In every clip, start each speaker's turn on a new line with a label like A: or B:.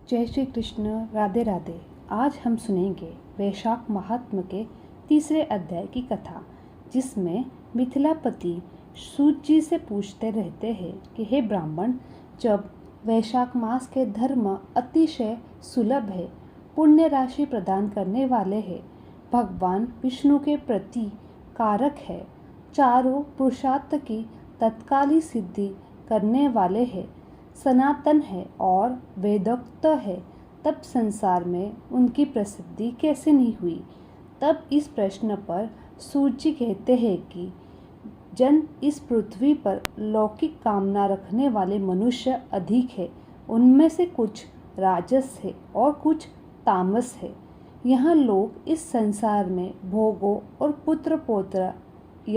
A: जय श्री कृष्ण। राधे राधे। आज हम सुनेंगे वैशाख महात्म के तीसरे अध्याय की कथा, जिसमें मिथिलापति सूत जी से पूछते रहते हैं कि हे ब्राह्मण, जब वैशाख मास के धर्म अतिशय सुलभ है, पुण्य राशि प्रदान करने वाले हैं, भगवान विष्णु के प्रति कारक है, चारों पुरुषार्थ की तत्काली सिद्धि करने वाले हैं, सनातन है और वेदोक्त है, तब संसार में उनकी प्रसिद्धि कैसे नहीं हुई। तब इस प्रश्न पर सूत जी कहते हैं कि जन इस पृथ्वी पर लौकिक कामना रखने वाले मनुष्य अधिक है। उनमें से कुछ राजस है और कुछ तामस है। यहाँ लोग इस संसार में भोगों और पुत्र पौत्र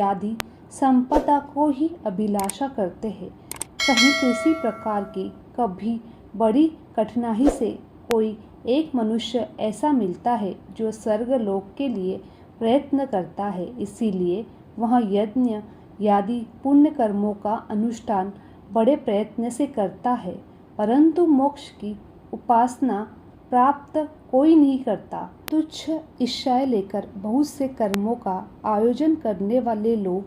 A: आदि संपदा को ही अभिलाषा करते हैं। कहीं किसी प्रकार की कभी बड़ी कठिनाई से कोई एक मनुष्य ऐसा मिलता है जो स्वर्गलोक के लिए प्रयत्न करता है, इसीलिए वह यज्ञ आदि पुण्य कर्मों का अनुष्ठान बड़े प्रयत्न से करता है, परंतु मोक्ष की उपासना प्राप्त कोई नहीं करता। तुच्छ इच्छाएं लेकर बहुत से कर्मों का आयोजन करने वाले लोग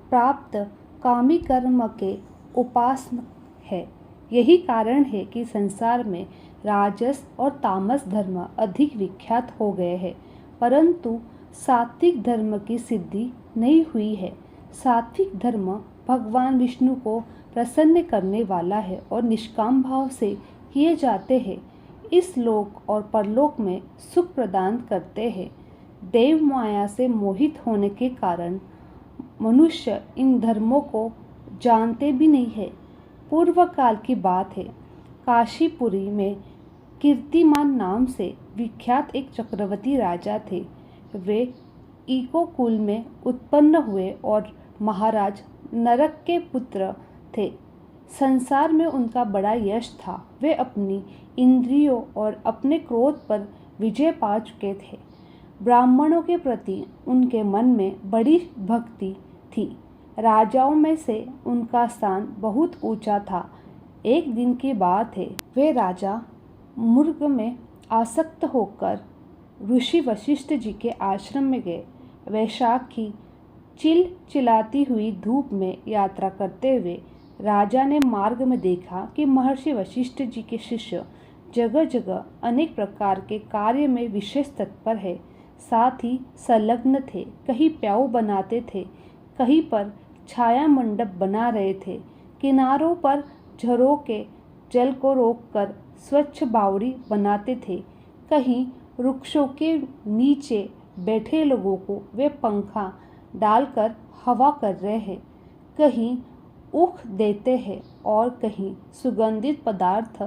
A: प्राप्त कामी कर्म के उपासक है। यही कारण है कि संसार में राजस और तामस धर्म अधिक विख्यात हो गए हैं, परंतु सात्विक धर्म की सिद्धि नहीं हुई है। सात्विक धर्म भगवान विष्णु को प्रसन्न करने वाला है और निष्काम भाव से किए जाते हैं। इस लोक और परलोक में सुख प्रदान करते हैं। देव माया से मोहित होने के कारण मनुष्य इन धर्मों को जानते भी नहीं है। पूर्व काल की बात है, काशीपुरी में कीर्तिमान नाम से विख्यात एक चक्रवर्ती राजा थे। वे इको कुल में उत्पन्न हुए और महाराज नरक के पुत्र थे। संसार में उनका बड़ा यश था। वे अपनी इंद्रियों और अपने क्रोध पर विजय पा चुके थे। ब्राह्मणों के प्रति उनके मन में बड़ी भक्ति थी। राजाओं में से उनका स्थान बहुत ऊंचा था। एक दिन की बात है, वे राजा मुर्ग में आसक्त होकर ऋषि वशिष्ठ जी के आश्रम में गए। वैशाख की चिलचिलाती हुई धूप में यात्रा करते हुए राजा ने मार्ग में देखा कि महर्षि वशिष्ठ जी के शिष्य जगह जगह अनेक प्रकार के कार्य में विशेष तत्पर है, साथ ही संलग्न थे। कहीं प्याऊ बनाते थे, कहीं पर छाया मंडप बना रहे थे, किनारों पर झरोके जल को रोककर स्वच्छ बावड़ी बनाते थे, कहीं वृक्षों के नीचे बैठे लोगों को वे पंखा डालकर हवा कर रहे हैं, कहीं ऊख देते हैं और कहीं सुगंधित पदार्थ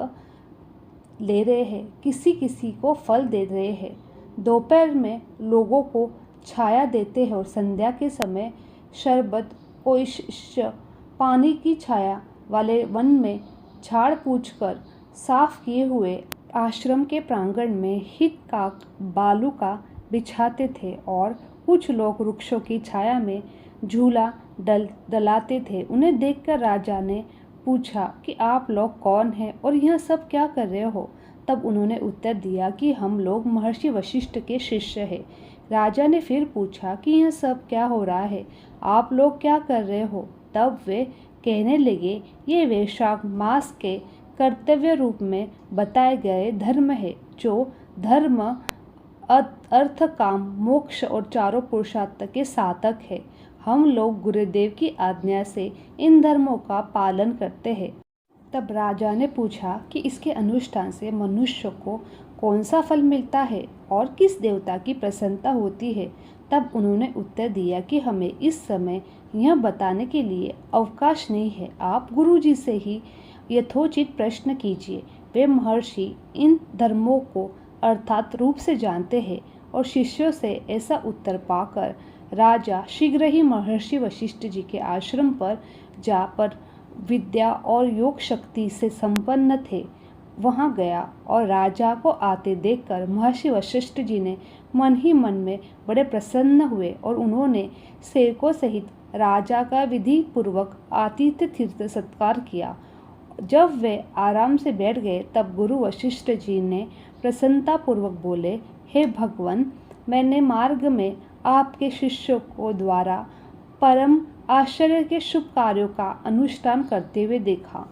A: ले रहे हैं, किसी किसी को फल दे रहे हैं। दोपहर में लोगों को छाया देते हैं और संध्या के समय शरबत कोई शिष्य पानी की छाया वाले वन में झाड़ पूछ कर साफ किए हुए आश्रम के प्रांगण में हित का बालू का बिछाते थे और कुछ लोग वृक्षों की छाया में झूला डलाते थे। उन्हें देखकर राजा ने पूछा कि आप लोग कौन हैं और यह सब क्या कर रहे हो। तब उन्होंने उत्तर दिया कि हम लोग महर्षि वशिष्ठ के शिष्य हैं। राजा ने फिर पूछा कि यह सब क्या हो रहा है, आप लोग क्या कर रहे हो। तब वे कहने लगे, ये वैशाख मास के कर्तव्य रूप में बताए गए धर्म है, जो धर्म अर्थ काम मोक्ष और चारों पुरुषार्थ के साधक है। हम लोग गुरुदेव की आज्ञा से इन धर्मों का पालन करते हैं। तब राजा ने पूछा कि इसके अनुष्ठान से मनुष्य को कौन सा फल मिलता है और किस देवता की प्रसन्नता होती है। तब उन्होंने उत्तर दिया कि हमें इस समय यह बताने के लिए अवकाश नहीं है, आप गुरुजी से ही यथोचित प्रश्न कीजिए। वे महर्षि इन धर्मों को अर्थात रूप से जानते हैं और शिष्यों से ऐसा उत्तर पाकर राजा शीघ्र ही महर्षि वशिष्ठ जी के आश्रम पर जा पर विद्या और योग शक्ति से संपन्न थे वहां गया और राजा को आते देखकर महर्षि वशिष्ठ जी ने मन ही मन में बड़े प्रसन्न हुए और उन्होंने सेवकों सहित राजा का विधि पूर्वक आतिथ्य तीर्थ सत्कार किया जब वे आराम से बैठ गए तब गुरु वशिष्ठ जी ने प्रसन्नतापूर्वक बोले, हे भगवान, मैंने मार्ग में आपके शिष्यों को द्वारा परम आश्चर्य के शुभ कार्यों का अनुष्ठान करते हुए देखा,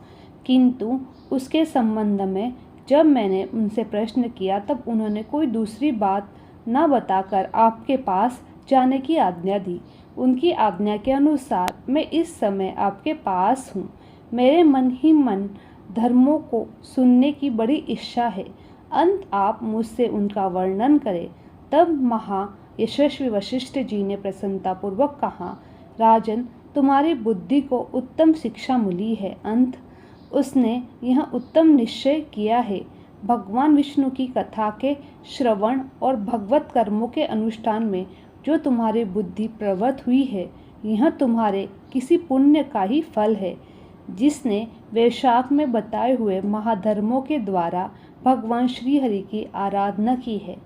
A: किंतु उसके संबंध में जब मैंने उनसे प्रश्न किया तब उन्होंने कोई दूसरी बात न बताकर आपके पास जाने की आज्ञा दी। उनकी आज्ञा के अनुसार मैं इस समय आपके पास हूँ। मेरे मन ही मन धर्मों को सुनने की बड़ी इच्छा है। अंत आप मुझसे उनका वर्णन करें। तब महायशस्वी वशिष्ठ जी ने प्रसन्नतापूर्वक कहा, राजन, तुम्हारी बुद्धि को उत्तम शिक्षा मिली है। अंत उसने यह उत्तम निश्चय किया है, भगवान विष्णु की कथा के श्रवण और भगवत कर्मों के अनुष्ठान में जो तुम्हारी बुद्धि प्रवृत्त हुई है, यह तुम्हारे किसी पुण्य का ही फल है, जिसने वैशाख में बताए हुए महाधर्मों के द्वारा भगवान श्री हरि की आराधना की है।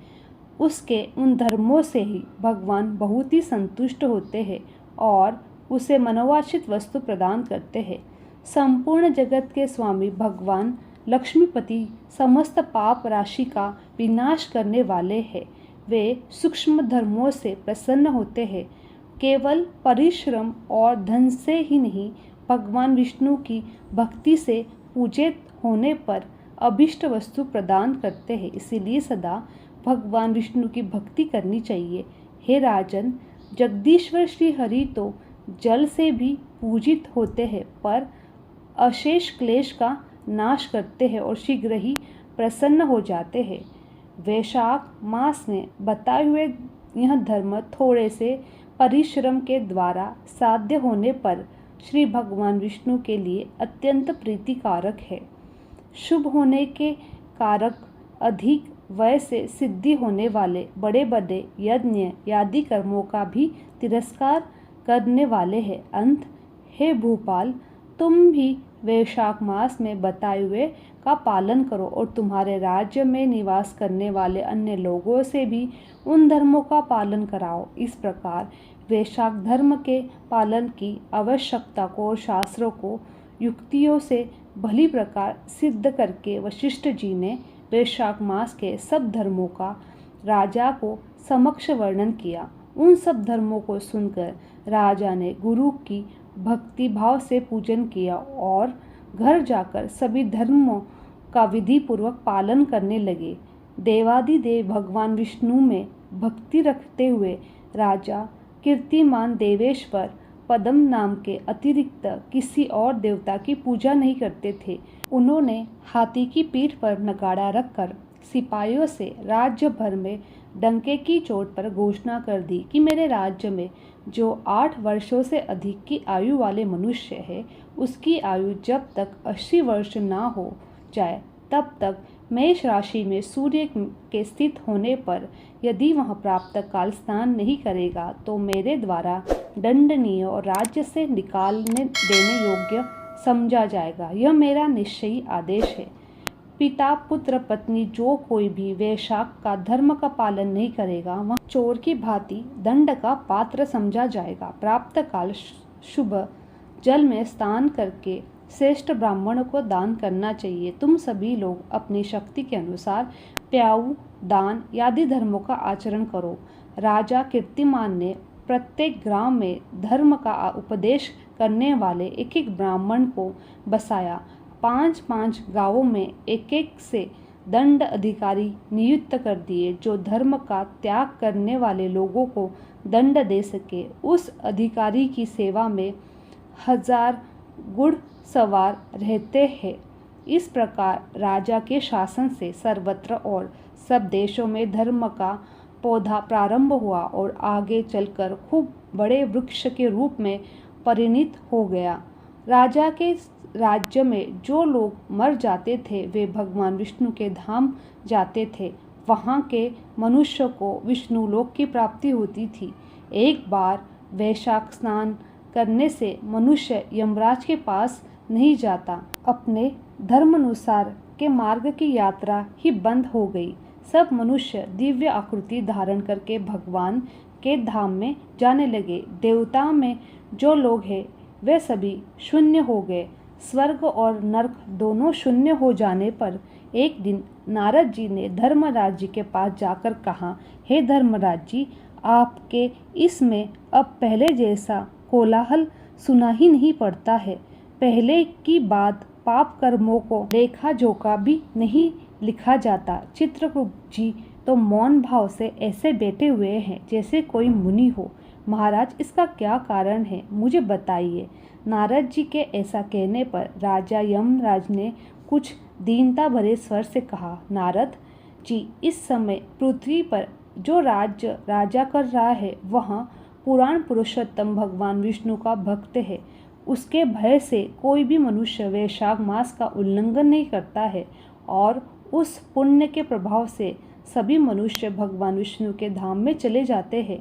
A: उसके उन धर्मों से ही भगवान बहुत ही संतुष्ट होते हैं और उसे मनोवांछित वस्तु प्रदान करते हैं। संपूर्ण जगत के स्वामी भगवान लक्ष्मीपति समस्त पाप राशि का विनाश करने वाले हैं। वे सूक्ष्म धर्मों से प्रसन्न होते हैं। केवल परिश्रम और धन से ही नहीं, भगवान विष्णु की भक्ति से पूजित होने पर अभिष्ट वस्तु प्रदान करते हैं। इसीलिए सदा भगवान विष्णु की भक्ति करनी चाहिए। हे राजन, जगदीश्वर श्री हरि तो जल से भी पूजित होते हैं, पर अशेष क्लेश का नाश करते हैं और शीघ्र ही प्रसन्न हो जाते हैं। वैशाख मास में बताए हुए यह धर्म थोड़े से परिश्रम के द्वारा साध्य होने पर श्री भगवान विष्णु के लिए अत्यंत प्रीतिकारक है। शुभ होने के कारक अधिक व्यय से सिद्धि होने वाले बड़े बड़े यज्ञ आदि कर्मों का भी तिरस्कार करने वाले हैं। अंत, हे भूपाल, तुम भी वैशाख मास में बताए हुए का पालन करो और तुम्हारे राज्य में निवास करने वाले अन्य लोगों से भी उन धर्मों का पालन कराओ। इस प्रकार वैशाख धर्म के पालन की आवश्यकता को और शास्त्रों को युक्तियों से भली प्रकार सिद्ध करके वशिष्ठ जी ने वैशाख मास के सब धर्मों का राजा को समक्ष वर्णन किया। उन सब धर्मों को सुनकर राजा ने गुरु की भक्ति भाव से पूजन किया और घर जाकर सभी धर्मों का विधि पूर्वक पालन करने लगे। देवादिदेव भगवान विष्णु में भक्ति रखते हुए राजा कीर्तिमान देवेश्वर पद्म नाम के अतिरिक्त किसी और देवता की पूजा नहीं करते थे। उन्होंने हाथी की पीठ पर नगाड़ा रखकर सिपाहियों से राज्य भर में डंके की चोट पर घोषणा कर दी कि मेरे राज्य में जो 8 वर्षों से अधिक की आयु वाले मनुष्य है, उसकी आयु जब तक 80 वर्ष ना हो जाए तब तक मेष राशि में सूर्य के स्थित होने पर यदि वह प्राप्त काल स्नान नहीं करेगा तो मेरे द्वारा दंडनीय और राज्य से निकालने देने योग्य समझा जाएगा। यह मेरा निश्चयी आदेश है। पिता पुत्र पत्नी जो कोई भी वैशाख का धर्म का पालन नहीं करेगा, वह चोर की भांति दंड का पात्र समझा जाएगा। प्राप्त काल शुभ जल में स्नान करके श्रेष्ठ ब्राह्मणों को दान करना चाहिए। तुम सभी लोग अपनी शक्ति के अनुसार प्याऊ दान आदि धर्मों का आचरण करो। राजा कीर्तिमान ने प्रत्येक ग्राम में धर्म का उपदेश करने वाले एक एक ब्राह्मण को बसाया। 5-5 गांवों में एक एक से दंड अधिकारी नियुक्त कर दिए जो धर्म का त्याग करने वाले लोगों को दंड दे सके। उस अधिकारी की सेवा में 1000 गुड़ सवार रहते हैं। इस प्रकार राजा के शासन से सर्वत्र और सब देशों में धर्म का पौधा प्रारंभ हुआ और आगे चलकर खूब बड़े वृक्ष के रूप में परिणित हो गया। राजा के राज्य में जो लोग मर जाते थे वे भगवान विष्णु के धाम जाते थे। वहाँ के मनुष्य को विष्णु लोक की प्राप्ति होती थी। एक बार वैशाख स्नान करने से मनुष्य यमराज के पास नहीं जाता। अपने धर्मानुसार के मार्ग की यात्रा ही बंद हो गई। सब मनुष्य दिव्य आकृति धारण करके भगवान के धाम में जाने लगे। देवता में जो लोग हैं वे सभी शून्य हो गए। स्वर्ग और नरक दोनों शून्य हो जाने पर एक दिन नारद जी ने धर्मराज जी के पास जाकर कहा, हे धर्मराज जी, आपके इसमें अब पहले जैसा कोलाहल सुना ही नहीं पड़ता है। पहले की बात पाप कर्मों को लेखा जोखा भी नहीं लिखा जाता। चित्रगुप्त जी तो मौन भाव से ऐसे बैठे हुए हैं जैसे कोई मुनि हो। महाराज, इसका क्या कारण है, मुझे बताइए। नारद जी के ऐसा कहने पर राजा यमराज ने कुछ दीनता भरे स्वर से कहा, नारद जी, इस समय पृथ्वी पर जो राज्य राजा कर रहा है वह पुराण पुरुषोत्तम भगवान विष्णु का भक्त है। उसके भय से कोई भी मनुष्य वैशाख मास का उल्लंघन नहीं करता है और उस पुण्य के प्रभाव से सभी मनुष्य भगवान विष्णु के धाम में चले जाते हैं।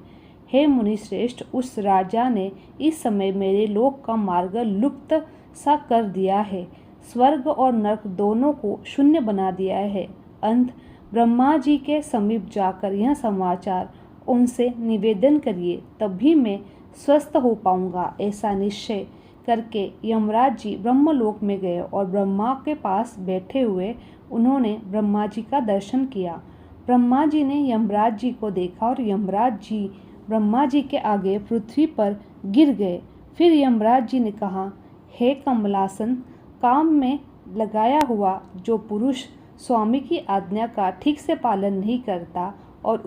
A: हे मुनिश्रेष्ठ, उस राजा ने इस समय मेरे लोक का मार्ग लुप्त सा कर दिया है। स्वर्ग और नरक दोनों को शून्य बना दिया है। अंत ब्रह्मा जी के समीप जाकर यह समाचार उनसे निवेदन करिए, तभी मैं स्वस्थ हो पाऊंगा। ऐसा निश्चय करके यमराज जी ब्रह्मलोक में गए और ब्रह्मा के पास बैठे हुए उन्होंने ब्रह्मा जी का दर्शन किया। ब्रह्मा जी ने यमराज जी को देखा और यमराज जी ब्रह्मा जी के आगे पृथ्वी पर गिर गए। फिर यमराज जी ने कहा, हे कमलासन, काम में लगाया हुआ जो पुरुष स्वामी की आज्ञा का ठीक से पालन नहीं करता और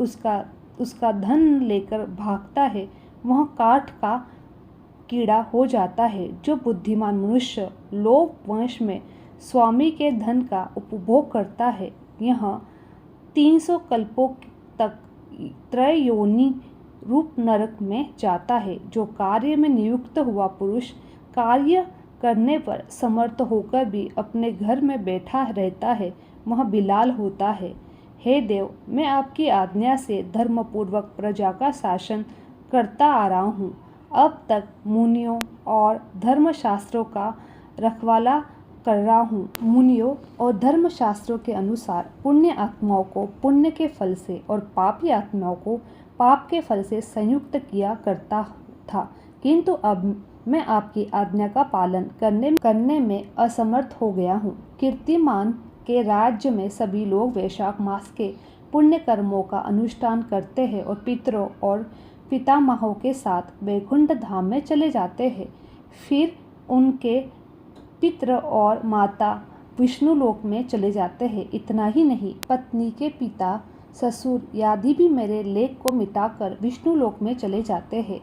A: उसका धन लेकर भागता है, वह काठ का कीड़ा हो जाता है। जो बुद्धिमान मनुष्य लोभ वंश में स्वामी के धन का उपभोग करता है, यह 300 कल्पों तक त्रयोनि रूप नरक में जाता है। जो कार्य में नियुक्त हुआ पुरुष कार्य करने पर समर्थ होकर भी अपने घर में बैठा रहता है, वह बिलाल होता है। हे देव, मैं आपकी आज्ञा से धर्मपूर्वक प्रजा का शासन करता आ रहा हूँ। अब तक मुनियों और धर्मशास्त्रों का रखवाला कर रहा हूँ। मुनियों और धर्मशास्त्रों के अनुसार पुण्य आत्माओं को पुण्य के फल से और पापी आत्माओं को पाप के फल से संयुक्त किया करता था, किंतु अब मैं आपकी आज्ञा का पालन करने में असमर्थ हो गया हूँ। कीर्तिमान के राज्य में सभी लोग वैशाख मास के पुण्य कर्मों का अनुष्ठान करते हैं और पितरों और पितामहों के साथ वैकुंठ धाम में चले जाते हैं। फिर उनके पितर और माता विष्णु लोक में चले जाते हैं। इतना ही नहीं, पत्नी के पिता, ससुर आदि भी मेरे लेख को मिटाकर विष्णु लोक में चले जाते हैं।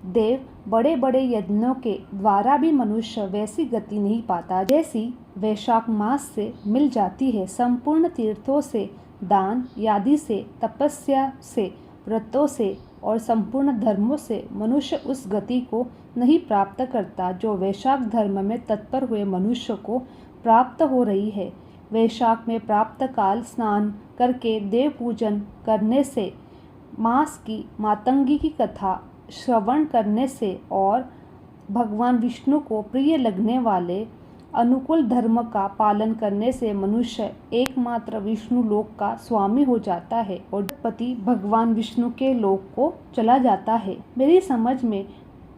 A: देव, बड़े बड़े यज्ञों के द्वारा भी मनुष्य वैसी गति नहीं पाता जैसी वैशाख मास से मिल जाती है। संपूर्ण तीर्थों से, दान आदि से, तपस्या से, व्रतों से और संपूर्ण धर्मों से मनुष्य उस गति को नहीं प्राप्त करता जो वैशाख धर्म में तत्पर हुए मनुष्य को प्राप्त हो रही है। वैशाख में प्राप्त काल स्नान करके देव पूजन करने से, मास की मातंगी की कथा श्रवण करने से और भगवान विष्णु को प्रिय लगने वाले अनुकूल धर्म का पालन करने से मनुष्य एकमात्र विष्णु लोक का स्वामी हो जाता है और पति भगवान विष्णु के लोक को चला जाता है। मेरी समझ में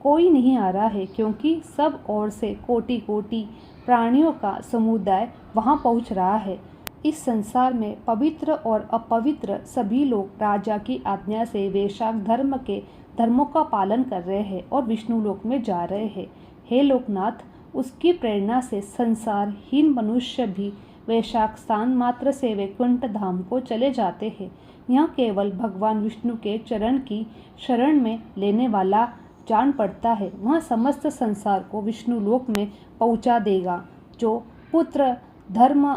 A: कोई नहीं आ रहा है, क्योंकि सब ओर से कोटि कोटि प्राणियों का समुदाय वहां पहुंच रहा है। इस संसार में पवित्र और अपवित्र सभी लोग राजा की आज्ञा से वैशाख धर्म के धर्मों का पालन कर रहे हैं और विष्णु लोक में जा रहे हैं। हे लोकनाथ, उसकी प्रेरणा से संसारहीन मनुष्य भी वैशाख स्थान मात्र से वैकुंठ धाम को चले जाते हैं। यह केवल भगवान विष्णु के चरण की शरण में लेने वाला जान पड़ता है, वह समस्त संसार को विष्णु लोक में पहुंचा देगा। जो पुत्र धर्म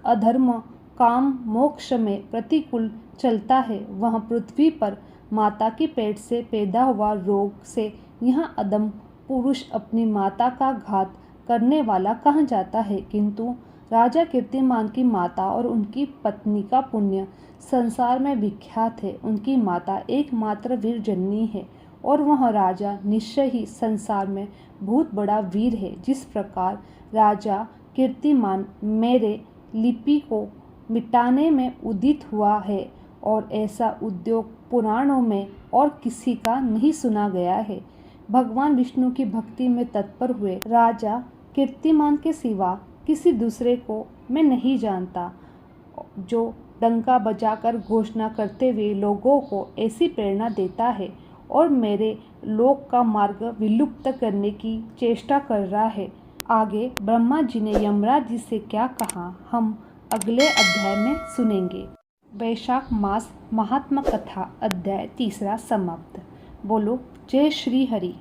A: अधर्म काम मोक्ष में प्रतिकूल चलता है, वह पृथ्वी पर माता की पेट से पैदा हुआ रोग से यह अदम पुरुष अपनी माता का घात करने वाला कहा जाता है। किंतु राजा कीर्तिमान की माता और उनकी पत्नी का पुण्य संसार में विख्यात है। उनकी माता एकमात्र वीर जननी है और वह राजा निश्चय ही संसार में बहुत बड़ा वीर है। जिस प्रकार राजा कीर्तिमान मेरे लिपि को मिटाने में उदित हुआ है और ऐसा उद्योग पुराणों में और किसी का नहीं सुना गया है। भगवान विष्णु की भक्ति में तत्पर हुए राजा कीर्तिमान के सिवा किसी दूसरे को मैं नहीं जानता जो डंका बजाकर घोषणा करते हुए लोगों को ऐसी प्रेरणा देता है और मेरे लोक का मार्ग विलुप्त करने की चेष्टा कर रहा है। आगे ब्रह्मा जी ने यमराज जी से क्या कहा हम अगले अध्याय में सुनेंगे। वैशाख मास महात्मा कथा अध्याय 3 समाप्त। बोलो जय श्री हरि।